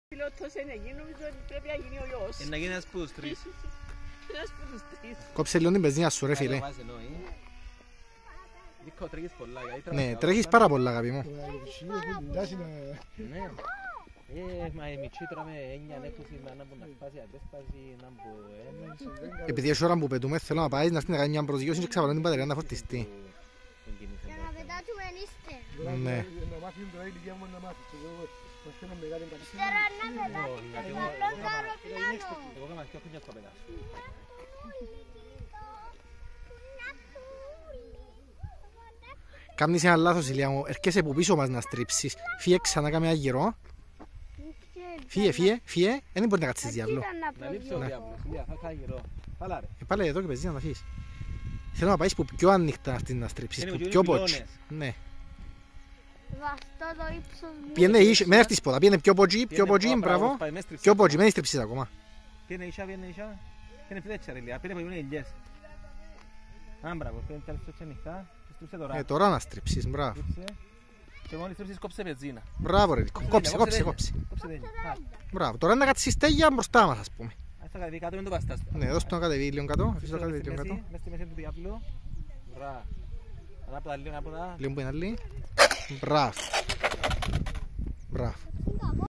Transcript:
Πιλότος είναι εκεί, νομίζω ότι πρέπει να γίνει ο γιος. Να γίνει ένας που τους τρεις. Ένας που τους τρεις. Κόψε λίγο την πεζίνια σου ρε φίλε. Δίκο τρέχεις πολλά. Ναι, τρέχεις πάρα πολλά αγάπη μου. Ναι. Μα η μητσί τώρα με έννοια νέκουση να μπουν να σπάσει, αντέσπαση, να μπουν... Επειδή έχει ώρα που πετούμε θέλω να πάεις να στην να κάνει μια προσγειώση και ξαβαλώνει την μπαταρία να φορτιστεί. Για να πετάξουμε ύστερα. Ναι. Ύστερα να πετάξουμε καλό το αεροπλάνο. Εγώ έκανα και όχι μια στο πετάσω. Κάμνεις ένα λάθος Ηλία μου, έρχεσαι που πίσω μας να στρίψεις. Φύγε ξανά κάμε ένα γυρό. Φύγε, δεν μπορεί να κάτσεις διάβλο. Να λείψει ο διάβλος, Ηλία, θα κάνει γυρό. Πάλα ρε. Πάλι εδώ και πεζίνια να φύγεις. Θέλω να πάεις που πιο ανοιχτά αυτή να στρίψεις, που πιο ποτσι. Ναι. Βαστώ το ύψος μου. Πιένε ίσια, μην έρθεις πότα, πιένε πιο ποτσι, μπράβο. Πιο ποτσι, μην στρίψεις ακόμα. Πιένε ίσια. Πιένε φλέτσα ρε Ηλία, πιένε που ήμουν ελιές. Α, μπράβο, πιένε τα λεφτά ανοιχτά. Στρίψε τώρα. Τώρα να στρίψεις, μπράβο. Και μόλις στρίψεις κόψε πεζίνα. Μπράβο ρε, κόψε. Μπράβο, τώρα να κάτσεις στέγια μπροστά μας ας πούμε. Ας το κατεβεί κάτω, μην το παστάς. Ναι, δώσ' το να κατεβεί λίγο κάτω, αφήσεις το κατεβεί λίγο κάτω. Μες στη μέση του διάβλου. Μπράβο. Ανάποδα λίγο, ανάποδα. Λίγο που είναι άλλη. Μπράβο. Μπράβο.